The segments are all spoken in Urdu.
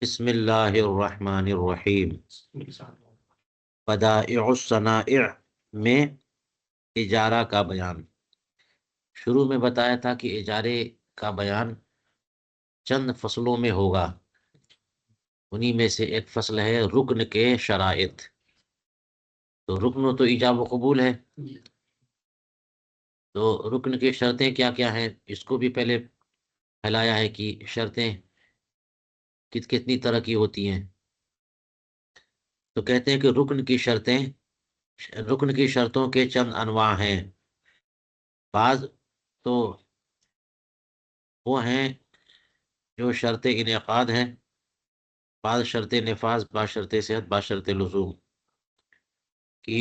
بسم اللہ الرحمن الرحیم۔ بدائع الصنائع میں اجارہ کا بیان۔ شروع میں بتایا تھا کہ اجارے کا بیان چند فصلوں میں ہوگا، انہی میں سے ایک فصل ہے رکن کے شرائط۔ تو رکن تو ایجاب و قبول ہے، تو رکن کی شرطیں کیا کیا ہیں اس کو بھی پہلے پھیلایا ہے کہ شرطیں کتنی طرح کی ہوتی ہیں۔ تو کہتے ہیں کہ رکن کی شرطوں کے چند انواع ہیں۔ بعض تو وہ ہیں جو شرط انعقاد ہیں، بعض شرط نفاذ، بعض شرط صحت، بعض شرط لزوم۔ کی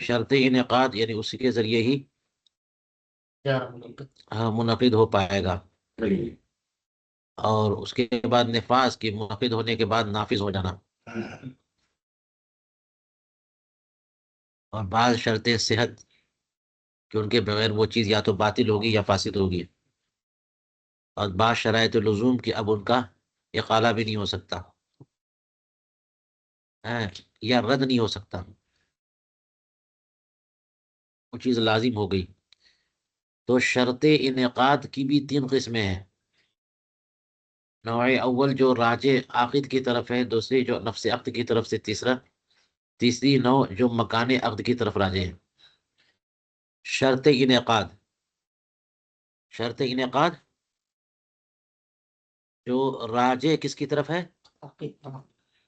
شرط انعقاد یعنی اسی کے ذریعے ہی منعقد ہو پائے گا، اور اس کے بعد نفاذ کی منعقد ہونے کے بعد نافذ ہو جانا، اور بعض شرط صحت کہ ان کے بغیر وہ چیز یا تو باطل ہوگی یا فاسد ہوگی، اور بعض شرائط لزوم کہ اب ان کا اقالہ بھی نہیں ہو سکتا یا رد نہیں ہو سکتا، وہ چیز لازم ہو گئی۔ تو شرط انعقاد کی بھی 3 قسمیں ہیں۔ نوع اول جو راجع عقد کی طرف ہے، دوسری جو نفس عقد کی طرف سے، تیسری نوع جو مکان عقد کی طرف راجع ہے۔ شرط انعقاد جو راجع کس کی طرف ہے؟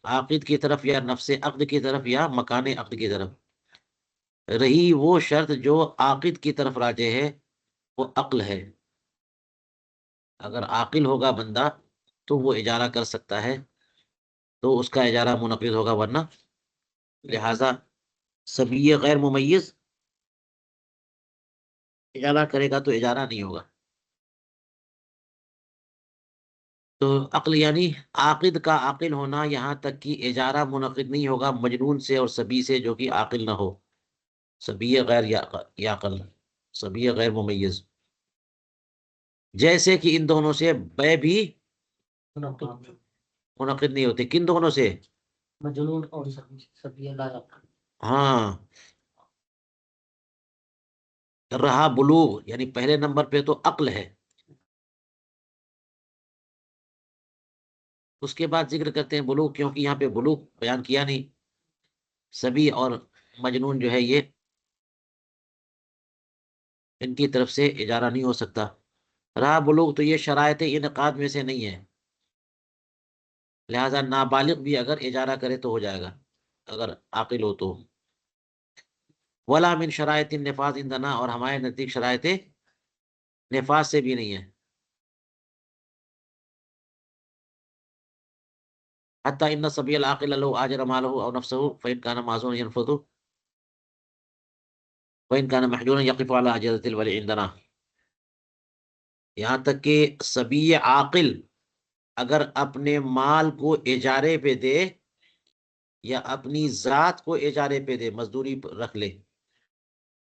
عقد کی طرف، یا نفس عقد کی طرف، یا مکان عقد کی طرف۔ رہی وہ شرط جو عقد کی طرف راجع ہے، وہ عقل ہے۔ اگر عاقل ہوگا بندہ تو وہ اجارہ کر سکتا ہے، تو اس کا اجارہ منعقد ہوگا، ورنہ لہذا صبی غیر ممیز اجارہ کرے گا تو اجارہ نہیں ہوگا۔ تو عقل یعنی عاقد کا عاقل ہونا، یہاں تک کہ اجارہ منعقد نہیں ہوگا مجنون سے اور صبی سے جو کہ عاقل نہ ہو، صبی غیر یعقل، صبی غیر ممیز۔ جیسے کہ ان دونوں سے بے بھی منعقد نہیں ہوتے۔ کن دونوں سے؟ مجنون اور صبی لا یعقل۔ ہاں، رہا بلوغ، یعنی پہلے نمبر پہ تو عقل ہے، اس کے بعد ذکر کرتے ہیں بلوغ، کیونکہ یہاں پہ بلوغ بیان کیا نہیں۔ صبی اور مجنون جو ہے یہ ان کی طرف سے اجارہ نہیں ہو سکتا۔ رہا بلوغ تو یہ شرائط انعقاد میں سے نہیں ہے، لہذا نابالغ بھی اگر اجارہ کرے تو ہو جائے گا اگر عاقل ہو تو۔ ولا من شرائط النفاذ عندنا، اور ہمارے نزدیک شرائط نفاذ سے بھی نہیں ہے۔ حتی ان الصبی العاقل لو آجر مالہ او نفسہ فإن كان معذورا ينفذ وإن كان محجورا يقف على اجازة الولی عندنا۔ یہاں تک کہ صبی عاقل اگر اپنے مال کو اجارے پہ دے یا اپنی ذات کو اجارے پہ دے، مزدوری رکھ لے،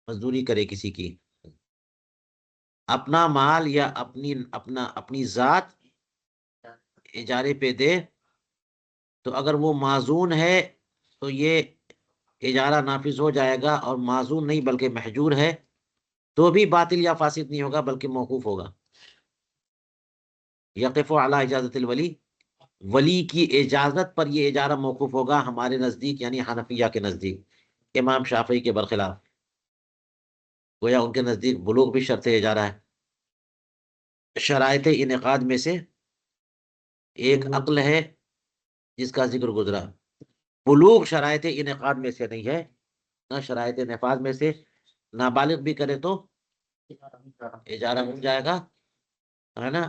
مزدوری کرے کسی کی، اپنا مال یا اپنی ذات اجارے پہ دے، تو اگر وہ معزون ہے تو یہ اجارہ نافذ ہو جائے گا، اور معزون نہیں بلکہ محجور ہے تو بھی باطل یا فاسد نہیں ہوگا بلکہ موقوف ہوگا۔ یقف علی اجازت الولی، ولی کی اجازت پر یہ اجارہ موقوف ہوگا ہمارے نزدیک، یعنی حنفیہ کے نزدیک، امام شافعی کے برخلاف۔ گویا ان کے نزدیک بلوغ بھی شرط اجارہ ہے۔ شرائط انعقاد میں سے ایک عقل ہے جس کا ذکر گزرا، بلوغ شرائط انعقاد میں سے نہیں ہے، نہ شرائط نفاذ میں سے۔ نابالغ بھی کرے تو اجارہ مل جائے گا، ہے نا۔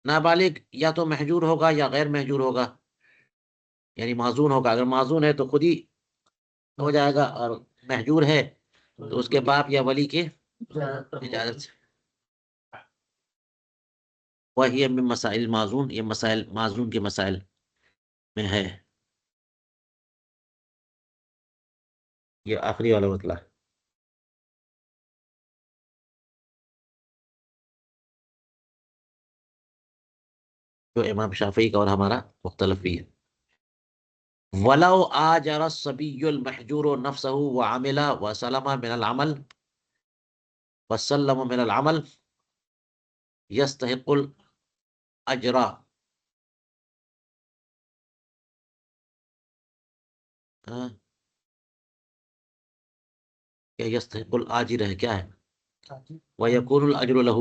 نابالغ یا تو محجور ہوگا یا غیر محجور ہوگا، یعنی معذون ہوگا۔ اگر معذون ہے تو خود ہی ہو جائے گا، اور محجور ہے تو اس کے باپ یا ولی کے اجازت سے۔ وہی من مسائل معذون، یہ مسائل معذون کے مسائل میں ہے، یہ آخری والا مطلب۔ جو امام شافعی کا اور ہمارا مختلف بھی ہے. وَلَوْ آجَرَ الصَّبِيُّ الْمَحْجُورُ نَفْسَهُ وَعَمِلَ وَسَلَمَ مِنَ الْعَمَلِ وَسَلَّمَ مِنَ الْعَمَلِ يَسْتَحِقُّ الْأَجْرَ. ہاں، کیا يَسْتَحِقُّ الْآجِرَ ہے، کیا ہے؟ وَيَكُونُ الْأَجْرُ لَهُ.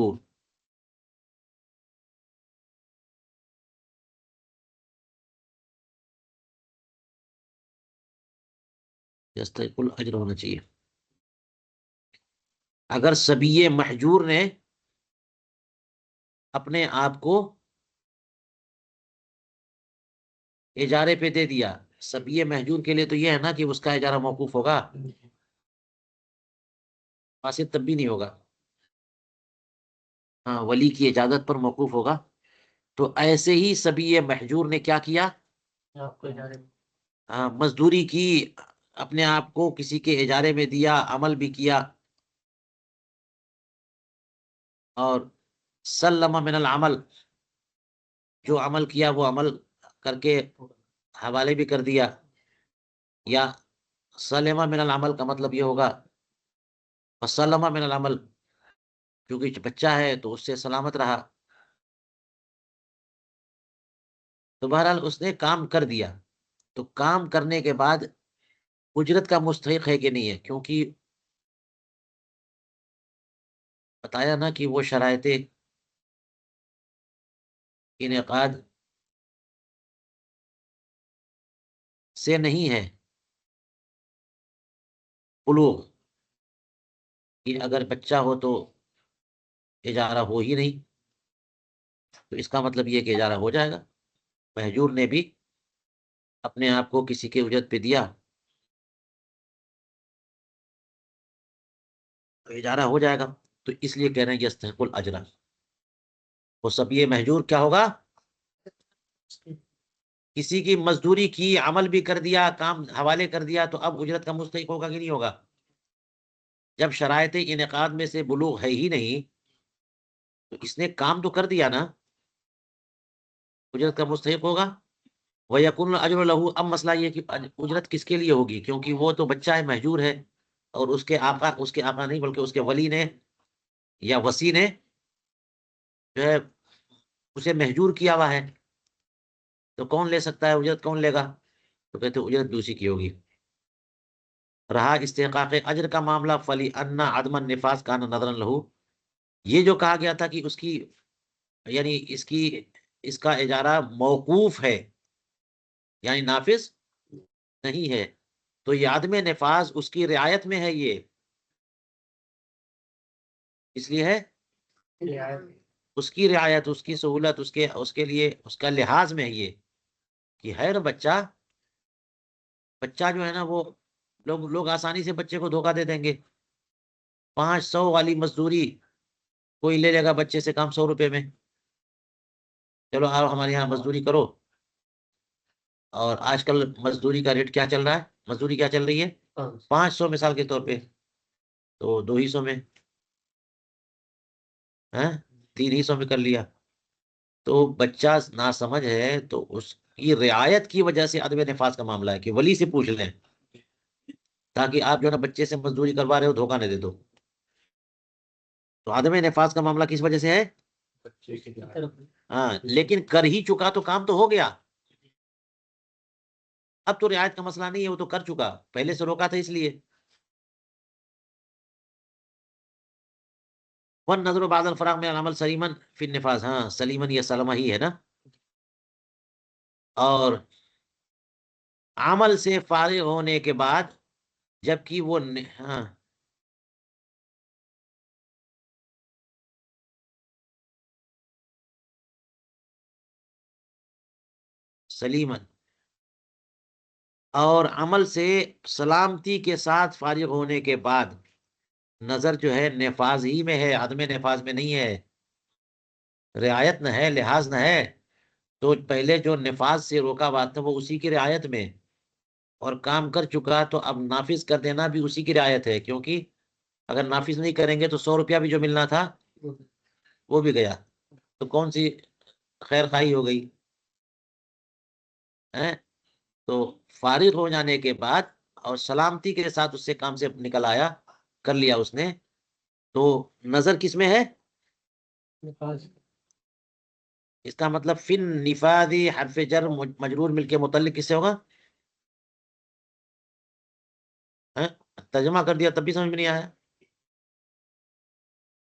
يَسْتَحِقُّ الْأَجْرُ ہونا چاہیے. اگر صبی محجور نے اپنے آپ کو اجارے پہ دے دیا، صبی محجور کے لیے تو یہ ہے نا کہ اس کا اجارہ موقوف ہوگا، فاسد تب بھی نہیں ہوگا. ہاں، ولی کی اجازت پر موقوف ہوگا. تو ایسے ہی صبی محجور نے کیا کیا؟ مزدوری کی، اپنے آپ کو کسی کے اجارے میں دیا، عمل بھی کیا، اور سلم من العمل، جو عمل کیا وہ عمل کر کے حوالے بھی کر دیا. یا سلم من العمل کا مطلب یہ ہوگا وسلم من العمل، کیونکہ بچہ ہے تو اس سے سلامت رہا. تو بہرحال اس نے کام کر دیا. تو کام کرنے کے بعد اجرت کا مستحق ہے کہ نہیں ہے؟ کیونکہ بتایا نا کہ وہ شرائط انعقاد سے نہیں ہے بلوغ، کہ اگر بچہ ہو تو اجارہ ہو ہی نہیں. تو اس کا مطلب یہ کہ اجارہ ہو جائے گا. محجور نے بھی اپنے آپ کو کسی کے اجرت پہ دیا تو اجارہ ہو جائے گا. تو اس لیے کہہ رہے ہیں یستحق الاجر. وہ سب یہ محجور کیا ہوگا؟ کسی کی مزدوری کی، عمل بھی کر دیا، کام حوالے کر دیا، تو اب اجرت کا مستحق ہوگا کہ نہیں ہوگا؟ جب شرائط انعقاد میں سے بلوغ ہے ہی نہیں تو اس نے کام تو کر دیا نا، اجرت کا مستحق ہوگا. وَيَكُونُ الْأَجْرُ لَهُ. اب مسئلہ یہ کہ اجرت کس کے لیے ہوگی؟ کیونکہ وہ تو بچہ ہے، محجور ہے، اور اس کے آقا نہیں بلکہ اس کے ولی نے یا وسی نے جو ہے اسے محجور کیا ہوا ہے. تو کون لے سکتا ہے اجرت؟ کون لے گا؟ تو کہتے اجرت بھی اسی کی ہوگی. رہا استحقاق اجر کا معاملہ، فَلِأَنَّ عَدْمَ النِّفَاذ كَانَ نَظْرًا لَهُ. یہ جو کہا گیا تھا کہ اس کی یعنی اس کا اجارہ موقوف ہے، یعنی نافذ نہیں ہے، تو یہ عدم نفاذ اس کی رعایت میں ہے. یہ اس لیے ہے اس کی رعایت، اس کی سہولت، اس کے لیے اس کا لحاظ میں ہے یہ کہ ہے نا بچہ جو ہے نا، وہ لوگ آسانی سے بچے کو دھوکہ دے دیں گے. 500 والی مزدوری کوئی لے لے گا بچے سے کام 100 روپے میں. چلو آپ ہمارے یہاں مزدوری کرو. اور آج کل مزدوری کا ریٹ کیا چل رہا ہے؟ مزدوری کیا چل رہی ہے؟ 500 مثال کے طور پہ. تو 2 حصوں میں 3 حصوں میں کر لیا. تو بچہ ناسمجھ ہے تو اس کی رعایت کی وجہ سے عدم نفاذ کا معاملہ ہے کہ ولی سے پوچھ لیں، تاکہ آپ جو ہے نا بچے سے مزدوری کروا رہے ہو دھوکہ نہ دے دو. تو عدم نفاذ کا معاملہ کس وجہ سے ہے؟ ہاں، لیکن کر ہی چکا تو کام تو ہو گیا. اب تو رعایت کا مسئلہ نہیں ہے، وہ تو کر چکا، پہلے سے روکا تھا اس لیے. والنظر بعد الفراغ من العمل سلیمن فی النفاذ. ہاں، سلیمن یہ سلمہ ہی ہے نا. اور عمل سے فارغ ہونے کے بعد جبکہ وہ ہاں سلیمن، اور عمل سے سلامتی کے ساتھ فارغ ہونے کے بعد نظر جو ہے نفاذ ہی میں ہے، عدم نفاذ میں نہیں ہے. رعایت نہ ہے، لحاظ نہ ہے. تو پہلے جو نفاذ سے روکا بات تھا وہ اسی کی رعایت میں، اور کام کر چکا تو اب نافذ کر دینا بھی اسی کی رعایت ہے. کیونکہ اگر نافذ نہیں کریں گے تو 100 روپیہ بھی جو ملنا تھا وہ بھی گیا. تو کون سی خیر خواہی ہو گئی ہیں، تو فارغ ہو جانے کے بعد اور سلامتی کے ساتھ اس سے کام سے نکل آیا، کر لیا اس نے، تو نظر کس میں ہے؟ نفاذ اس کا مطلب فن نفاذی حرف جر مجرور مل کے متعلق کس سے ہوگا؟ ہیں؟ ترجمہ کر دیا تب بھی سمجھ میں نہیں آیا؟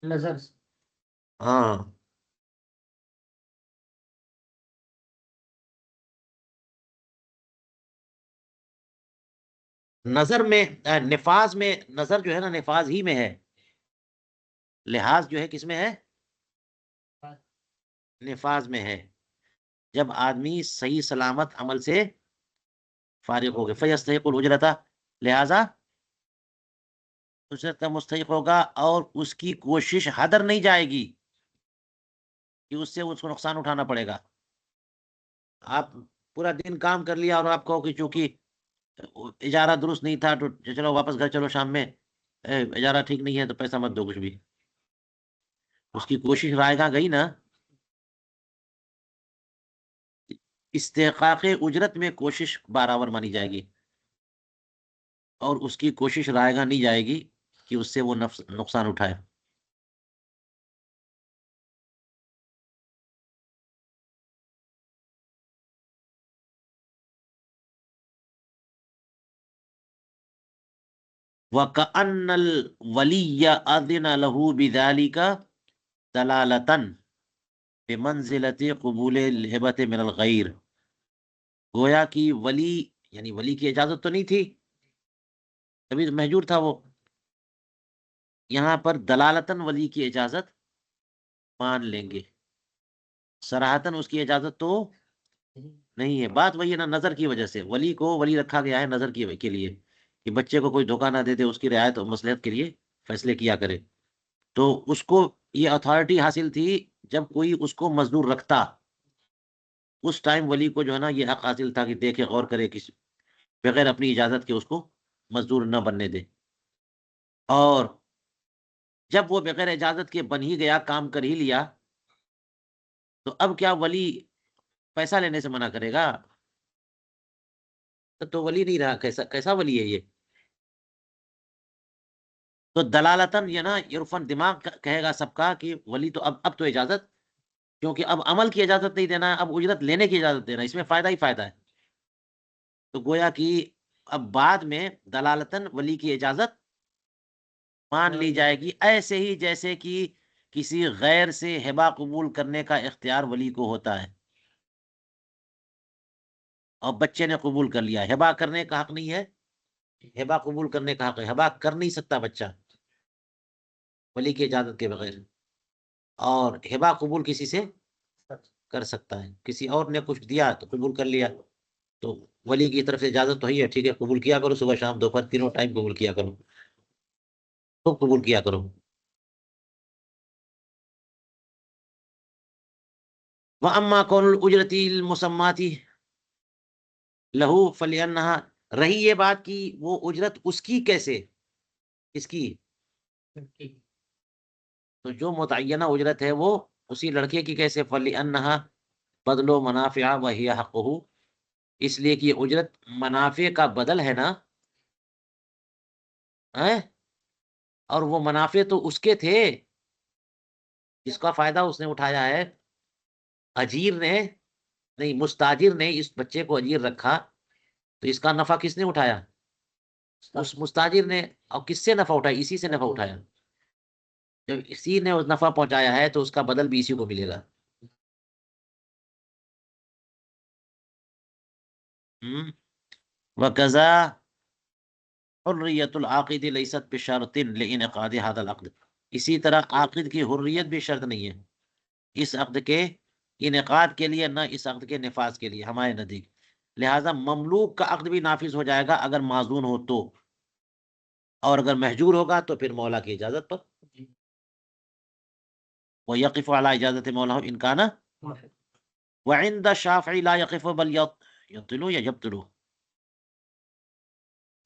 نظر سے۔ ہاں، نظر میں نفاذ میں، نظر جو ہے نا نفاذ ہی میں ہے، لحاظ جو ہے کس میں ہے؟ نفاذ میں ہے، جب آدمی صحیح سلامت عمل سے فارغ ہو گئے، فیستحق الاجرت، لہذا اجرت کا مستحق ہوگا، اور اس کی کوشش ہدر نہیں جائے گی کہ اس سے اس کو نقصان اٹھانا پڑے گا۔ آپ پورا دن کام کر لیا اور آپ کہو کہ چونکہ اجارہ درست نہیں تھا تو چلو واپس گھر چلو شام میں، اجارہ ٹھیک نہیں ہے تو پیسہ مت دو کچھ بھی، اس کی کوشش رائے گاہ گئی نا۔ استحقاق اجرت میں کوشش برابر مانی جائے گی، اور اس کی کوشش رائے گاہ نہیں جائے گی کہ اس سے وہ نقصان اٹھائے۔ وَكَأَنَّ الْوَلِيَّ أَذِنَ لَهُ بِذَلِكَ دَلَالَةً بِمَنزِلَةِ قبول الْهِبَةِ من الغیر، گویا کہ ولی، یعنی ولی کی اجازت تو نہیں تھی، ابھی تو محجور تھا وہ، یہاں پر دلالتاً ولی کی اجازت مان لیں گے، صراحتاً اس کی اجازت تو نہیں ہے۔ بات وہی ہے نا، نظر کی وجہ سے ولی کو ولی رکھا گیا ہے نظر کے لیے، کہ بچے کو کوئی دھوکہ نہ دے دے، اس کی رعایت اور مصلحت کے لیے فیصلے کیا کرے، تو اس کو یہ اتھارٹی حاصل تھی جب کوئی اس کو مزدور رکھتا، اس ٹائم ولی کو جو ہے نا یہ حق حاصل تھا کہ دیکھے غور کرے، کسی بغیر اپنی اجازت کے اس کو مزدور نہ بننے دے، اور جب وہ بغیر اجازت کے بن ہی گیا، کام کر ہی لیا، تو اب کیا ولی پیسہ لینے سے منع کرے گا؟ تو ولی نہیں رہا، کیسا ولی ہے یہ؟ تو دلالتاً یہ نا عرفاً دماغ کہے گا سب کا کہ ولی تو اب تو اجازت، کیونکہ اب عمل کی اجازت نہیں دینا ہے، اب اجرت لینے کی اجازت دینا ہے، اس میں فائدہ ہی فائدہ ہے، تو گویا کہ اب بعد میں دلالتاً ولی کی اجازت مان لی جائے گی، ایسے ہی جیسے کہ کسی غیر سے ہبہ قبول کرنے کا اختیار ولی کو ہوتا ہے، اور بچے نے قبول کر لیا، ہبہ کرنے کا حق نہیں ہے، ہبہ قبول کرنے کا حق ہے، ہبہ کر نہیں سکتا بچہ ولی کی اجازت کے بغیر، اور ہبہ قبول کسی سے کر سکتا ہے، کسی اور نے کچھ دیا تو قبول کر لیا، تو ولی کی طرف سے اجازت تو ہی ہے، ٹھیک ہے قبول کیا کرو، صبح شام دوپہر تینوں ٹائم قبول کیا کرو، تو قبول کیا کرو۔ وَأَمَّا كَوْنُ الْأُجْرَةِ الْمُسَمَّاةِ لَهُ فَلِأَنَّهَا، رہی یہ بات کی وہ اجرت اس کی کیسے، اس کی، تو جو متعینہ اجرت ہے وہ اسی لڑکے کی کیسے، فَلِأَنَّهَا بدل منافع وَهِيَ حَقُّهُ، اس لیے کہ یہ اجرت منافع کا بدل ہے نا، اور وہ منافع تو اس کے تھے، جس کا فائدہ اس نے اٹھایا ہے، اجیر نے نہیں، مستاجر نے اس بچے کو اجیر رکھا، تو اس کا نفع کس نے اٹھایا؟ اس مستاجر نے، اور کس سے نفع اٹھایا؟ اسی سے نفع اٹھایا، جب اسی نے اس نفع پہنچایا ہے تو اس کا بدل بھی اسی کو ملے گا۔ وَقَضَا حریت العاقد لیست بشرط لانعقاد هذا العقد، اسی طرح عاقد کی حریت بھی شرط نہیں ہے اس عقد کے انعقاد کے لیے، نہ اس عقد کے نفاذ کے لیے ہمارے نزدیک، لہذا مملوک کا عقد بھی نافذ ہو جائے گا اگر معذون ہو تو، اور اگر محجور ہوگا تو پھر مولا کی اجازت پر، وَيَقِفُ عَلَى اجازت مولا ان کان، وعند الشافعی لا يقف بل يبطل، یا يبطل،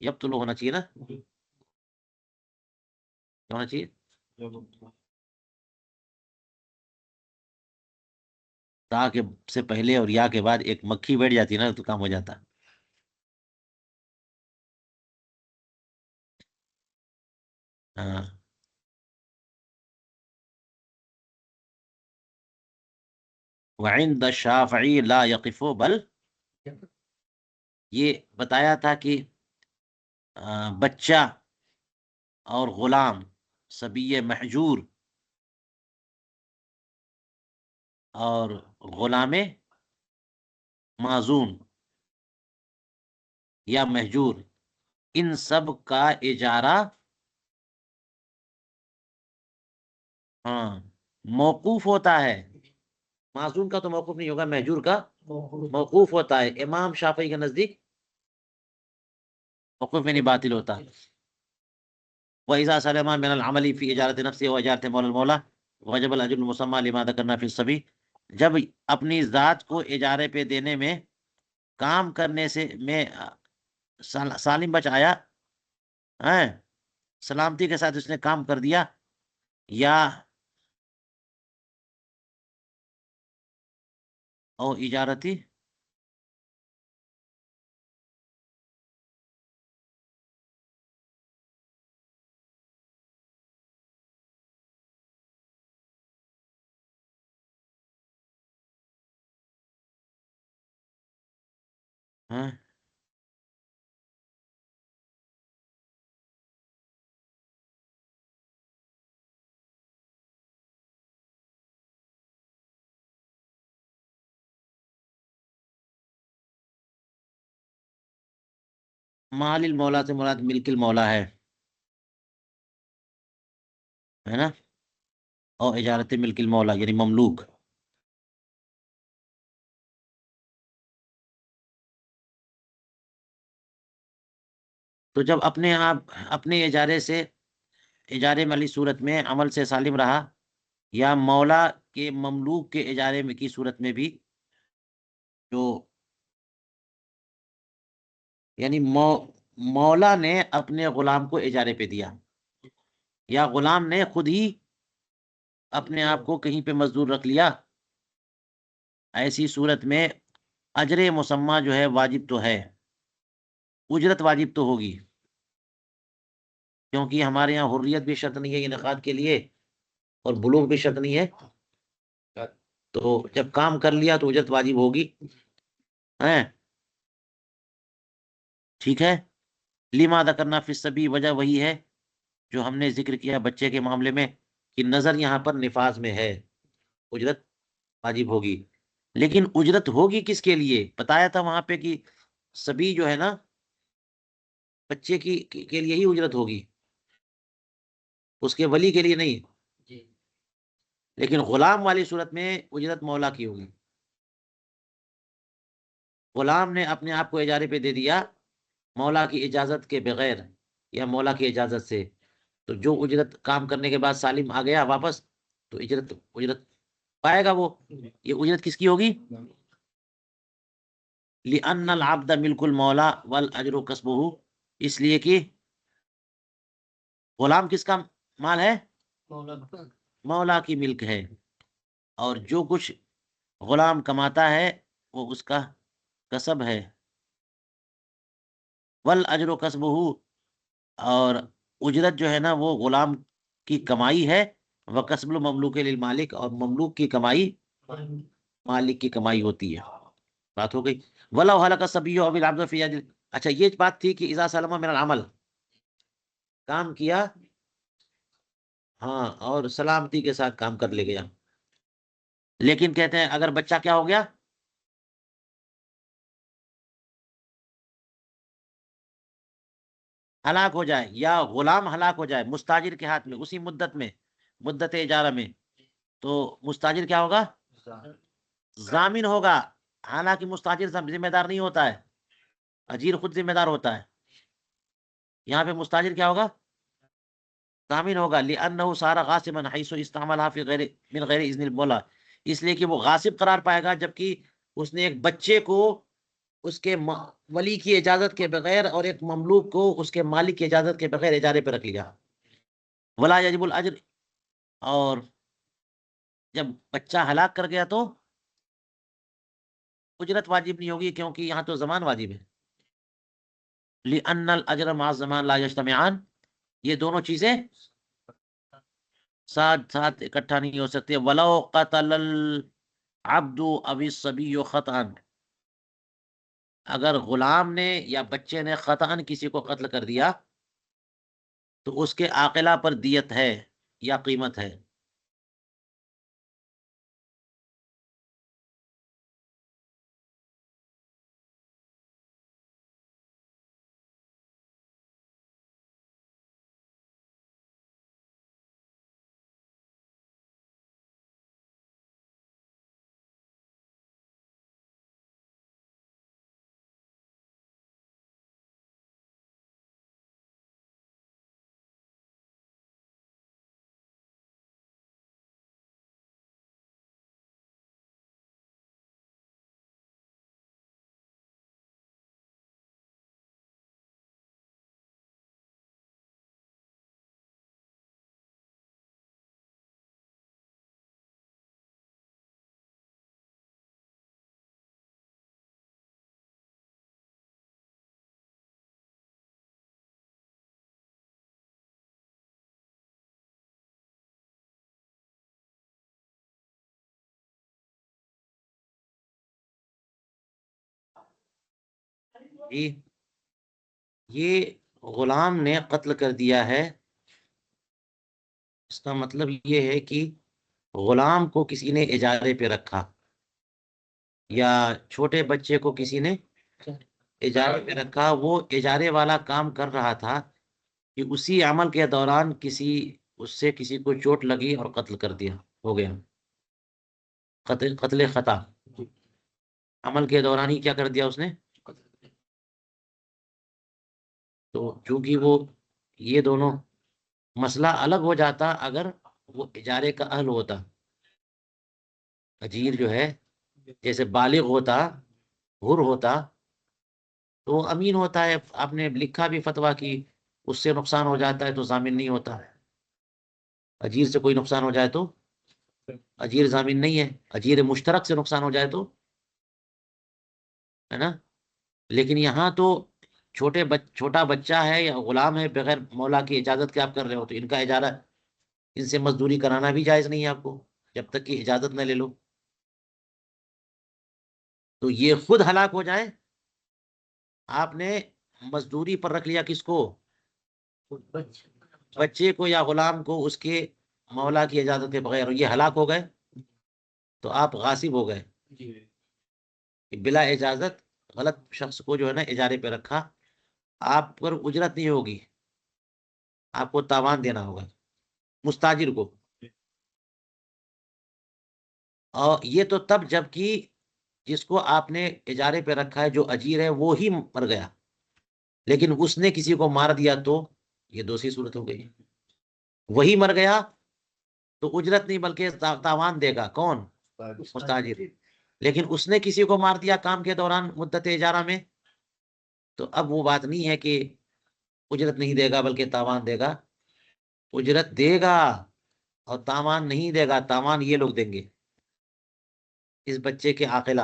يبطل ہونا چاہیے نا، ہونا چاہیے، تا کے سے پہلے اور یا کے بعد ایک مکھی بیٹھ جاتی نا تو کام ہو جاتا. ہاں وعند الشافعی لا یقف بل، یہ بتایا تھا کہ بچہ اور غلام صبی محجور اور غلام معزون یا محجور، ان سب کا اجارہ ہاں موقوف ہوتا ہے. معزون کا تو موقوف نہیں ہوگا، محجور کا موقوف ہوتا ہے. امام شافعی کے نزدیک موقوف میں نہیں باطل ہوتا. وَإِذَا سَلَمَ مِنَ الْعَمَلِ فِي إِجَارَةِ نَفْسِهِ وَإِجَارَةِ مَوْلَى الْمَوْلَى وَجَبَ الْأَجْرُ الْمُسَمَّى لِمَا ذَكَرْنَا فِي الصَّبِي، جب اپنی ذات کو اجارے پہ دینے میں کام کرنے سے میں سالم بچ آیا ہے، سلامتی کے ساتھ اس نے کام کر دیا، یا او اجارتی ہاں مال المولا سے مراد ملک المولا ہے نا، اور اجارت ملک المولا یعنی مملوک. تو جب اپنے آپ اپنے اجارے والی صورت میں عمل سے سالم رہا، یا مولا کے مملوک کے اجارے میں کی صورت میں بھی، جو یعنی مولا نے اپنے غلام کو اجارے پہ دیا، یا غلام نے خود ہی اپنے آپ کو کہیں پہ مزدور رکھ لیا، ایسی صورت میں اجر مسمہ جو ہے واجب تو ہے، اجرت واجب تو ہوگی، کیونکہ ہمارے یہاں حریت بھی شرط نہیں ہے انعقاد کے لیے، اور بلوغ بھی شرط نہیں ہے. تو جب کام کر لیا تو اجرت واجب ہوگی. ٹھیک ہے. لما ذکرنا فی الصبی، وجہ وہی ہے جو ہم نے ذکر کیا بچے کے معاملے میں، کہ نظر یہاں پر نفاذ میں ہے، اجرت واجب ہوگی. لیکن اجرت ہوگی کس کے لیے؟ بتایا تھا وہاں پہ کہ سبی جو ہے نا بچے کے لیے ہی اجرت ہوگی، اس کے ولی کے لیے نہیں. لیکن غلام والی صورت میں اجرت مولا کی ہوگی. غلام نے اپنے آپ کو اجارے پہ دے دیا مولا کی اجازت کے بغیر یا مولا کی اجازت سے، تو جو اجرت کام کرنے کے بعد سالم آ گیا واپس، تو اجرت پائے گا وہ. یہ اجرت کس کی ہوگی؟ لأن العبد ملک المولا والاجر کسبہ، اس لیے کہ غلام کس کا مال ہے؟ مولا کی ملک ہے، اور جو کچھ غلام کماتا ہے وہ اس کا کسب ہے. والاجر کسبہ، اور اجرت جو ہے نا وہ غلام کی کمائی ہے. وکسب المملوک للمالک، اور مملوک کی کمائی مالک کی کمائی ہوتی ہے. بات ہو گئی. ولو ہلک الصبی او العبد فی ید، اچھا یہ بات تھی کہ اذا سلم من العمل، کام کیا ہاں اور سلامتی کے ساتھ کام کر لے گیا. لیکن کہتے ہیں اگر بچہ کیا ہو گیا، ہلاک ہو جائے، یا غلام ہلاک ہو جائے مستاجر کے ہاتھ میں اسی مدت اجارہ میں، تو مستاجر کیا ہوگا؟ ضامن ہوگا. حالانکہ مستاجر ذمہ دار نہیں ہوتا ہے، اجیر خود ذمہ دار ہوتا ہے. یہاں پہ مستاجر کیا ہوگا؟ ضامن ہوگا. لأنه صار غاصبا حيث استعملها في غیر من غیر اذن المولا، اس لیے کہ وہ غاصب قرار پائے گا جبکہ اس نے ایک بچے کو اس کے ولی کی اجازت کے بغیر اور ایک مملوک کو اس کے مالک کی اجازت کے بغیر اجارے پہ رکھ لیا. ولا یجب الاجر، اور جب بچہ ہلاک کر گیا تو اجرت واجب نہیں ہوگی کیونکہ یہاں تو زمان واجب ہے. لِأَنَّ الْأَجْرَ مَعَ الزَّمَانِ لَا يَجْتَمِعَانِ، یہ دونوں چیزیں ساتھ ساتھ اکٹھا نہیں ہو سکتے. وَلَوْ قَتَلَ الْعَبْدُ أَوِ الصَّبِيُّ خَطْأً، اگر غلام نے یا بچے نے خطأً کسی کو قتل کر دیا تو اس کے عاقلہ پر دیت ہے یا قیمت ہے. یہ غلام نے قتل کر دیا ہے، اس کا مطلب یہ ہے کہ غلام کو کسی نے اجارے پہ رکھا یا چھوٹے بچے کو کسی نے اجارے پہ رکھا. وہ اجارے والا کام کر رہا تھا کہ اسی عمل کے دوران اس سے کسی کو چوٹ لگی اور قتل کر دیا، ہو گیا قتل خطا. عمل کے دوران ہی کیا کر دیا اس نے. تو چونکہ یہ دونوں مسئلہ الگ ہو جاتا اگر وہ اجارے کا اہل ہوتا. اجیر جو ہے جیسے بالغ ہوتا، حر ہوتا، تو وہ امین ہوتا ہے. آپ نے لکھا بھی فتویٰ کی اس سے نقصان ہو جاتا ہے تو ضامن نہیں ہوتا. اجیر سے کوئی نقصان ہو جائے تو اجیر ضامن نہیں ہے. اجیر مشترک سے نقصان ہو جائے تو ہے نا. لیکن یہاں تو چھوٹا بچہ ہے یا غلام ہے، بغیر مولا کی اجازت کے آپ کر رہے ہو، تو ان کا اجارہ، ان سے مزدوری کرانا بھی جائز نہیں ہے آپ کو جب تک کہ اجازت نہ لے لو. تو یہ خود ہلاک ہو جائے، آپ نے مزدوری پر رکھ لیا کس کو، بچے کو یا غلام کو، اس کے مولا کی اجازت کے بغیر، یہ ہلاک ہو گئے تو آپ غاصب ہو گئے. بلا اجازت غلط شخص کو جو ہے نا اجارے پہ رکھا. آپ پر اجرت نہیں ہوگی، آپ کو تاوان دینا ہوگا مستاجر کو. اور یہ تو تب جب کہ جس کو آپ نے اجارے پہ رکھا ہے جو اجیر ہے وہ ہی مر گیا، لیکن اس نے کسی کو مار دیا تو یہ دوسری صورت ہو گئی. وہی مر گیا تو اجرت نہیں بلکہ تاوان دے گا کون، مستاجر. لیکن اس نے کسی کو مار دیا کام کے دوران مدت اجارہ میں، تو اب وہ بات نہیں ہے کہ اجرت نہیں دے گا بلکہ تاوان دے گا. اجرت دے گا اور تاوان نہیں دے گا. تاوان یہ لوگ دیں گے، اس بچے کے عاقلہ.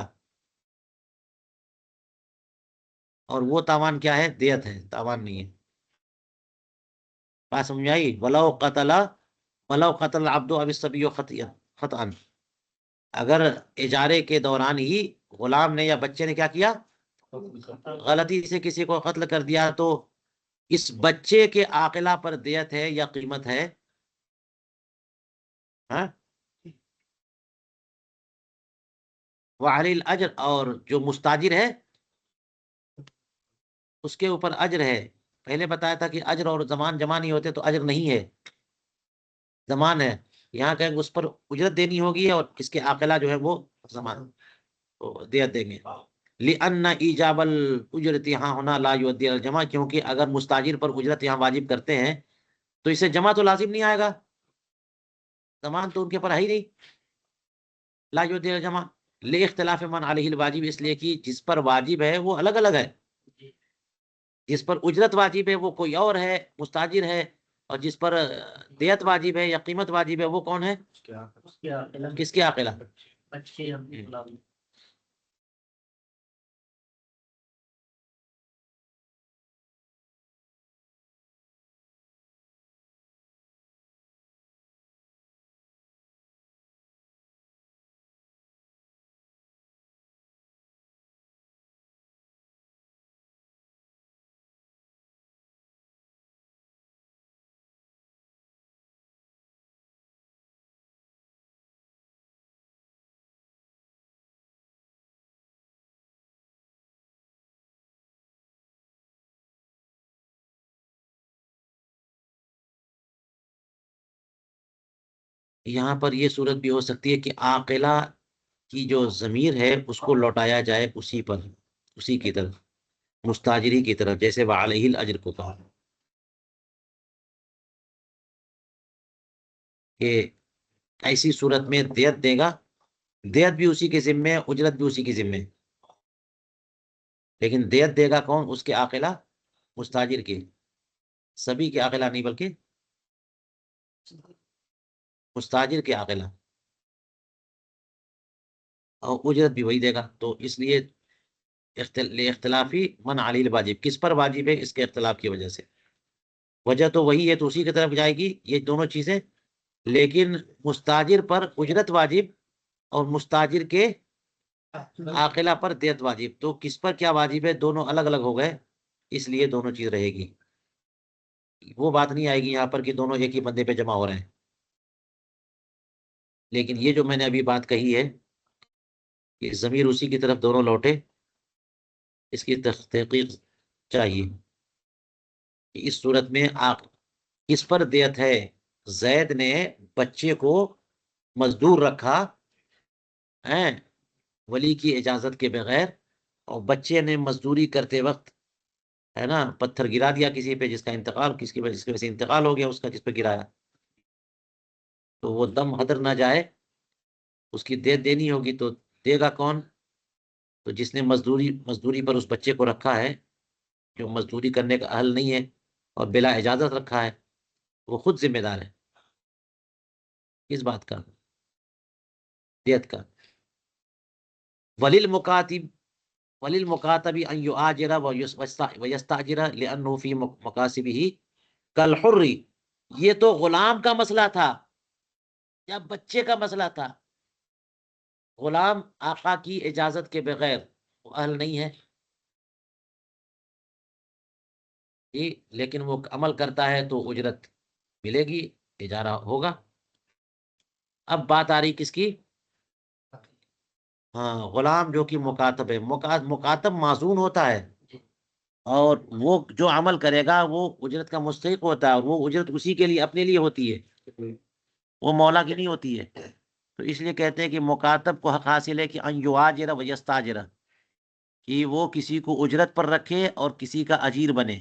اور وہ تاوان کیا ہے، دیت ہے، تاوان نہیں ہے. بات سمجھ آئی. ولو قتل العبد او الصبی خطأ، اگر اجارے کے دوران ہی غلام نے یا بچے نے کیا کیا، غلطی سے کسی کو قتل کر دیا، تو اس بچے کے عاقلہ پر دیت ہے یا قیمت ہے. ہاں، وعلی الاجر، اور جو مستاجر ہے اس کے اوپر اجر ہے. پہلے بتایا تھا کہ اجر اور زمان جمع نہیں ہوتے تو اجر نہیں ہے، زمان ہے. یہاں کہ اس پر اجرت دینی ہوگی اور اس کے عاقلہ جو ہے وہ زمان دیت دیں گے. لأن ایجاب الاجرت یہاں ہونا لا یؤدی الجمع، کیونکہ اگر مستاجر پر اجرت یہاں واجب کرتے ہیں تو اسے جمع تو لازم نہیں آئے گا، زمان تو ان کے پر ہے ہی نہیں. لا یؤدی الجمع لاختلاف من علیہ الواجب، اس لیے کہ جس پر واجب ہے وہ الگ الگ ہے. جس پر اجرت واجب ہے وہ کوئی اور ہے، مستاجر ہے، اور جس پر دیت واجب ہے یا قیمت واجب ہے وہ کون ہے، کس کے عاقلہ. یہاں پر یہ صورت بھی ہو سکتی ہے کہ عاقلہ کی جو ضمیر ہے اس کو لوٹایا جائے اسی پر، اسی کی طرف، مستاجری کی طرف، جیسے وعلیہ الاجر کو کہا کہ ایسی صورت میں دیت دے گا، دیت بھی اسی کے ذمے، اجرت بھی اسی کے ذمے، لیکن دیت دے گا کون؟ اس کے عاقلہ، مستاجر کے، سبھی کے عاقلہ نہیں بلکہ مستاجر کے عاقلہ، اور اجرت بھی وہی دے گا. تو اس لیے اختلافی من علی الواجب، کس پر واجب ہے اس کے اختلاف کی وجہ سے، وجہ تو وہی ہے تو اسی کی طرف جائے گی یہ دونوں چیزیں، لیکن مستاجر پر اجرت واجب اور مستاجر کے عاقلہ پر دیت واجب، تو کس پر کیا واجب ہے، دونوں الگ الگ ہو گئے، اس لیے دونوں چیز رہے گی. وہ بات نہیں آئے گی یہاں پر کہ دونوں ایک ہی بندے پہ جمع ہو رہے ہیں. لیکن یہ جو میں نے ابھی بات کہی ہے کہ ضمیر اسی کی طرف دونوں لوٹے، اس کی تحقیق چاہیے کہ اس صورت میں کس پر دیت ہے. زید نے بچے کو مزدور رکھا ہیں ولی کی اجازت کے بغیر، اور بچے نے مزدوری کرتے وقت ہے نا پتھر گرا دیا کسی پہ، جس کا انتقال، جس کی وجہ سے انتقال ہو گیا اس کا، جس پہ گرایا، تو وہ دم ہدر نہ جائے، اس کی دیت دینی ہوگی. تو دے گا کون؟ تو جس نے مزدوری پر اس بچے کو رکھا ہے، جو مزدوری کرنے کا اہل نہیں ہے اور بلا اجازت رکھا ہے، وہ خود ذمہ دار ہے اس بات کا، دیت کا. وللمکاتب وللمکاتب ان یؤاجر ویستاجر لانه فی مکاسبه کالحر. یہ تو غلام کا مسئلہ تھا یا بچے کا مسئلہ تھا. غلام آقا کی اجازت کے بغیر وہ اہل نہیں ہے جی، لیکن وہ عمل کرتا ہے تو اجرت ملے گی، اجارہ ہوگا. اب بات آ رہی کس کی؟ ہاں، غلام جو کہ مکاتب ہے. مکاتب معزون ہوتا ہے، اور وہ جو عمل کرے گا وہ اجرت کا مستحق ہوتا ہے، اور وہ اجرت اسی کے لیے، اپنے لیے ہوتی ہے، وہ مولا کی نہیں ہوتی ہے. تو اس لیے کہتے ہیں کہ مکاتب کو حق حاصل ہے کہ ان یواجر و یستاجر، کہ وہ کسی کو اجرت پر رکھے اور کسی کا اجیر بنے.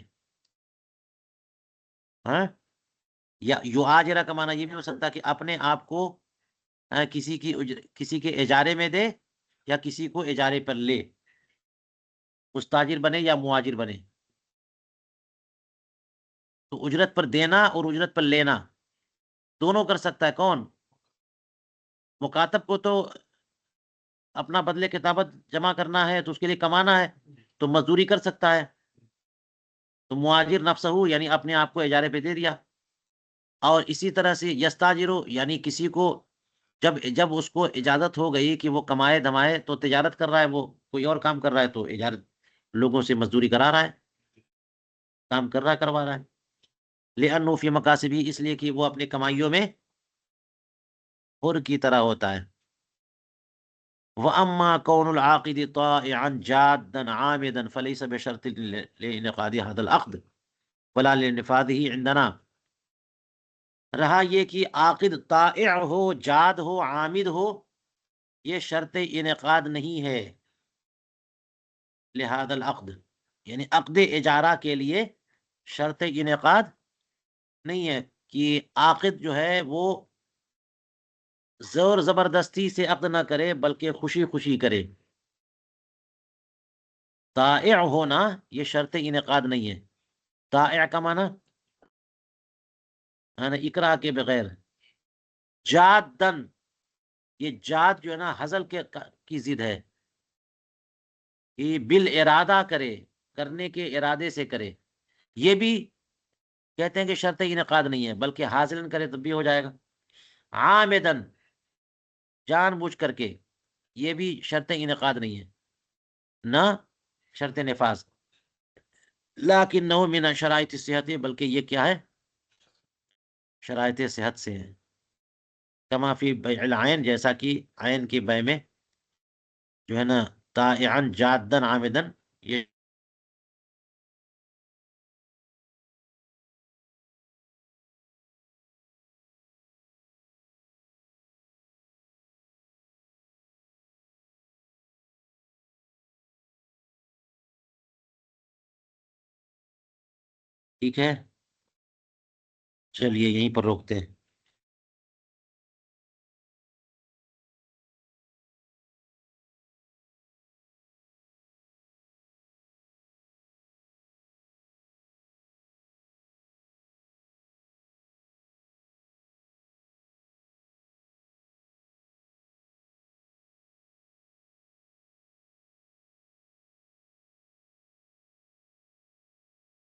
ہاں، یا یواجرہ کا معنی یہ بھی ہو سکتا ہے کہ اپنے آپ کو کسی کے اجارے میں دے یا کسی کو اجارے پر لے، مستاجر بنے یا مواجر بنے. تو اجرت پر دینا اور اجرت پر لینا دونوں کر سکتا ہے کون؟ مکاتب کو تو اپنا بدلے کتابت جمع کرنا ہے تو اس کے لیے کمانا ہے، تو مزدوری کر سکتا ہے. تو مواجر نفسہ یعنی اپنے آپ کو اجارے پہ دے دیا. اور اسی طرح سے یستاجرو یعنی کسی کو جب اس کو اجازت ہو گئی کہ وہ کمائے دمائے، تو تجارت کر رہا ہے، وہ کوئی اور کام کر رہا ہے، تو اجارت لوگوں سے مزدوری کرا رہا ہے، کام کر رہا ہے، کروا رہا ہے. لأنه فی مکاسبی، اس لیے کہ وہ اپنی کمائیوں میں حر کی طرح ہوتا ہے. وَأَمَّا كَوْنُ الْعَاقِدِ طَائِعًا جَادًّا عَامِدًا فَلَيْسَ بِشَرْطٍ لِانْعِقَادِ هَذَا الْعَقْدِ وَلَا لِانْفَاذِهِ عِنْدَنَا. رہا یہ کہ عاقد طائع ہو، جاد ہو، عامد ہو، یہ شرط انعقاد نہیں ہے لہذا العقد، یعنی عقد اجارہ کے لیے شرط انعقاد نہیں ہے کہ عاقد جو ہے وہ زور زبردستی سے عقد نہ کرے بلکہ خوشی خوشی کرے. طائع ہونا یہ شرط انعقاد نہیں ہے. طائع کا معنی ہے نا اقرا کے بغیر. جادن، یہ جاد جو ہے نا حزل کی ضد ہے، کہ بال ارادہ کرے، کرنے کے ارادے سے کرے. یہ بھی کہتے ہیں کہ شرط انعقاد نہیں ہے بلکہ حاصل کرے تب بھی ہو جائے گا. عامدن، جان بوجھ کر کے، یہ بھی شرط انعقاد نہیں ہے، نہ شرط نفاذ. لیکنہ من شرائط صحت، بلکہ یہ کیا ہے؟ شرائط صحت سے ہے. کما فی بیع العین، جیسا کہ عین کی بے میں جو ہے نا طائعا جادن عامدن، یہ ٹھیک ہے، چلیے یہیں پر روکتے ہیں.